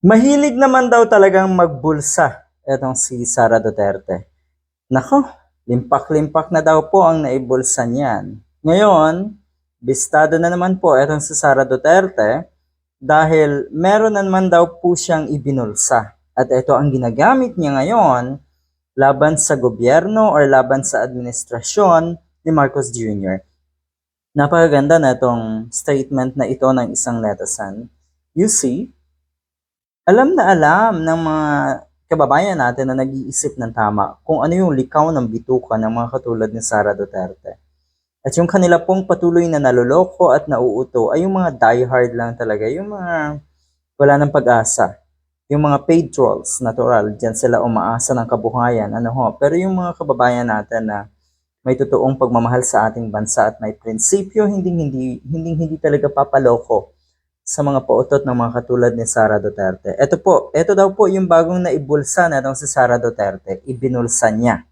Mahilig naman daw talagang magbulsa etong si Sara Duterte. Nako, limpak-limpak na daw po ang naibulsa niyan. Ngayon, bistado na naman po etong si Sara Duterte dahil meron na naman daw po siyang ibinulsa. At ito ang ginagamit niya ngayon laban sa gobyerno or laban sa administrasyon ni Marcos Jr. Napakaganda na itong statement na ito ng isang netizen. You see, alam na alam ng mga kababayan natin na nag-iisip ng tama kung ano yung likaw ng bituka ng mga katulad ni Sara Duterte. At yung kanila pong patuloy na naloloko at nauuto ay yung mga diehard lang talaga, yung mga wala ng pag-asa. Yung mga paid trolls, natural, dyan sila umaasa ng kabuhayan. Ano ho? Pero yung mga kababayan natin na may totoong pagmamahal sa ating bansa at may prinsipyo, hindi talaga papaloko sa mga pautot ng mga katulad ni Sara Duterte. Ito daw po yung bagong naibulsa na itong si Sara Duterte. Ibinulsa niya.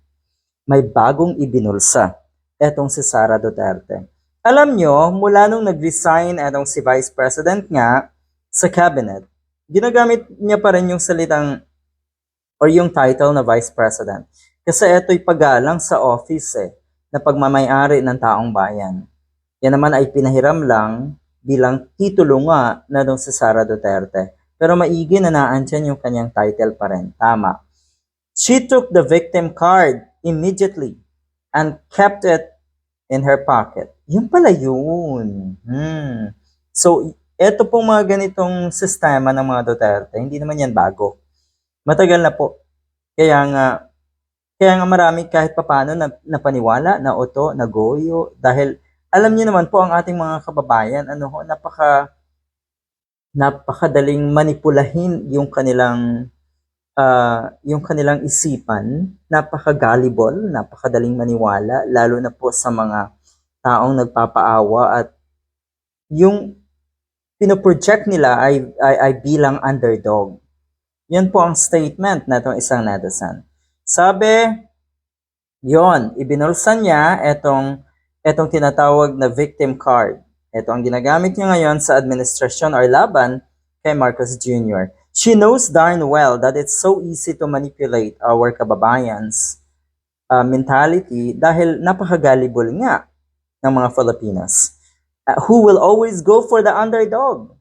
May bagong ibinulsa etong si Sara Duterte. Alam nyo, mula nung nag-resign etong si Vice President nga sa cabinet, ginagamit niya pa rin yung salitang or yung title na Vice President. Kasi ito'y pagalang sa office na pagmamayari ng taong bayan. Yan naman ay pinahiram lang bilang titulo nga na doon si Sara Duterte. Pero maigi na naandyan yung kanyang title pa rin. Tama. She took the victim card immediately and kept it in her pocket. Yun pala yun. So, eto pong mga ganitong sistema ng mga Duterte, hindi naman yan bago. Matagal na po. Kaya nga marami kahit papano na napaniwala, na oto, na goyo, dahil alam niyo naman po ang ating mga kababayan, napakadaling manipulahin yung kanilang isipan, napaka-gullible, napakadaling maniwala, lalo na po sa mga taong nagpapaawa at yung pinoproject nila ay bilang underdog. Yan po ang statement na itong isang netizen. Sabi, yon, ibinulsan niya etong tinatawag na victim card. Ito ang ginagamit niya ngayon sa administrasyon or laban kay Marcos Jr. She knows darn well that it's so easy to manipulate our kababayans' mentality dahil napaka-gullible nga ng mga Filipinos who will always go for the underdog.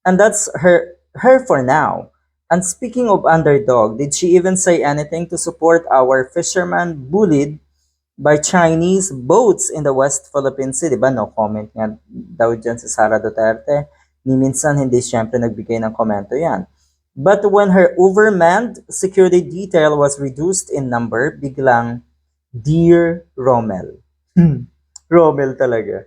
And that's her for now. And speaking of underdog, did she even say anything to support our fishermen bullied by Chinese boats in the West Philippine Sea? Diba? No comment nga daw dyan si Sara Duterte. Ni minsan hindi siyempre nagbigay ng komento yan. But when her overmanned security detail was reduced in number, biglang, Dear Rommel. Rommel talaga.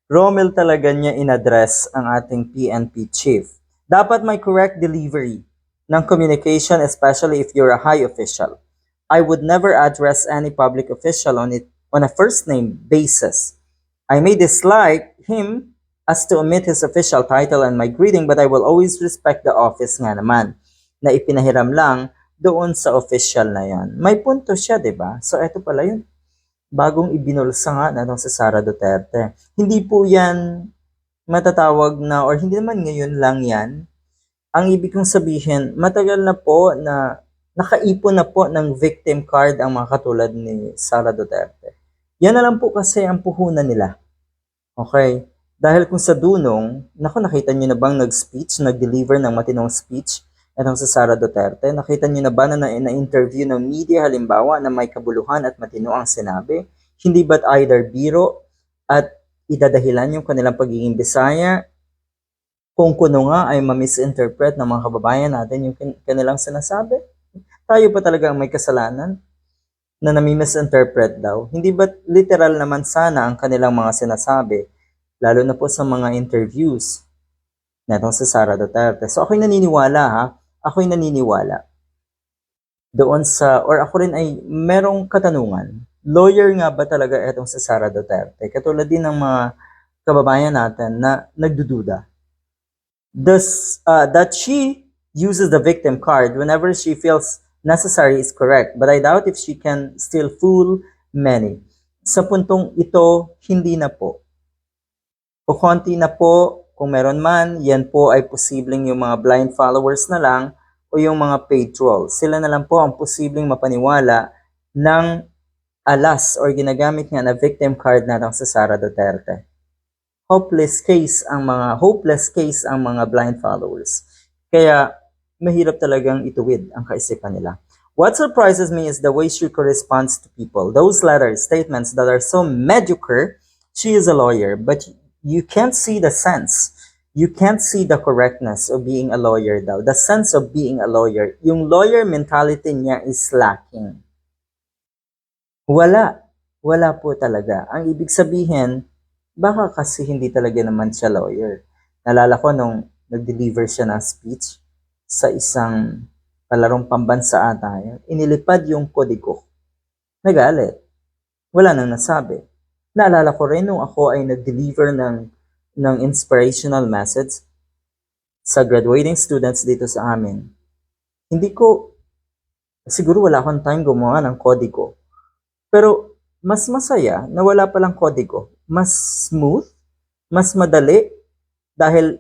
Rommel talaga niya inaddress ang ating PNP chief. Dapat may correct delivery ng communication, especially if you're a high official. I would never address any public official on a first name basis. I may dislike him as to omit his official title and my greeting, but I will always respect the office nga naman na ipinahiram lang doon sa official na yan. May punto siya, di ba? So, eto pala yun. Bagong ibinulsa nga na si Sara Duterte. Hindi po yan matatawag na, or hindi naman ngayon lang yan. Ang ibig kong sabihin, matagal na po na nakaipon na po ng victim card ang mga katulad ni Sara Duterte. Yan na lang po kasi ang puhunan nila. Okay? Dahil kung sa dunong, nakita nyo na bang nag-deliver ng matinong speech itong si Sara Duterte? Nakita nyo na ba na interview ng media halimbawa na may kabuluhan at matino ang sinabi? Hindi ba't either biro at idadahilan yung kanilang pagiging Bisaya kung kuno nga ay ma-misinterpret ng mga kababayan natin yung kanilang sinasabi? Tayo pa talaga ang may kasalanan na nami-misinterpret daw. Hindi ba literal naman sana ang kanilang mga sinasabi, lalo na po sa mga interviews netong si Sara Duterte. So ako'y naniniwala ako'y naniniwala doon or ako rin ay merong katanungan. Lawyer nga ba talaga etong si Sara Duterte? Katulad din ng mga kababayan natin na nagdududa. That she uses the victim card whenever she feels necessary is correct, but I doubt if she can still fool many. Sa puntong ito, hindi na po. O konti na po, kung meron man, yan po ay posibleng yung mga blind followers na lang o yung mga paid trolls. Sila na lang po ang posibleng mapaniwala ng alas or ginagamit nga na victim card natin sa Sara Duterte. Hopeless case ang mga blind followers. Kaya mahirap talagang ituwid ang kaisipan nila. What surprises me is the way she corresponds to people. Those letters, statements that are so mediocre. She is a lawyer, but you can't see the sense. You can't see the correctness of being a lawyer daw. The sense of being a lawyer. Yung lawyer mentality niya is lacking. Wala. Wala po talaga. Ang ibig sabihin, baka kasi hindi talaga naman siya lawyer. Nalala ko nung nag-deliver siya ng speech sa isang palarong pambansa ata yun, inilipad yung kodigo. Nagalit. Wala nang nasabi. Naalala ko rin nung ako ay nag-deliver ng inspirational message sa graduating students dito sa amin. Siguro wala akong time gumawa ng kodigo. Pero mas masaya na wala palang kodigo. Mas smooth, mas madali, dahil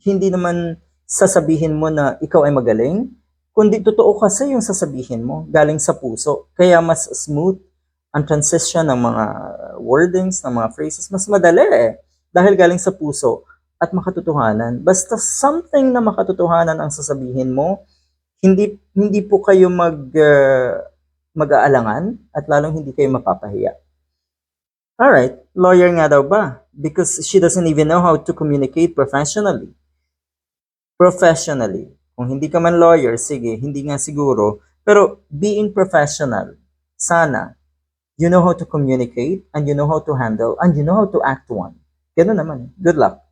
hindi naman sasabihin mo na ikaw ay magaling, kundi totoo kasi yung sasabihin mo, galing sa puso. Kaya mas smooth ang transition ng mga wordings, ng mga phrases, mas madali dahil galing sa puso at makatotohanan. Basta something na makatotohanan ang sasabihin mo, hindi po kayo mag-aalangan at lalong hindi kayo mapapahiya. Alright, lawyer nga daw ba? Because she doesn't even know how to communicate professionally. Kung hindi ka man lawyer, sige, hindi nga siguro. Pero being professional, sana, you know how to communicate, and you know how to handle, and you know how to act one. Ganun naman. Good luck.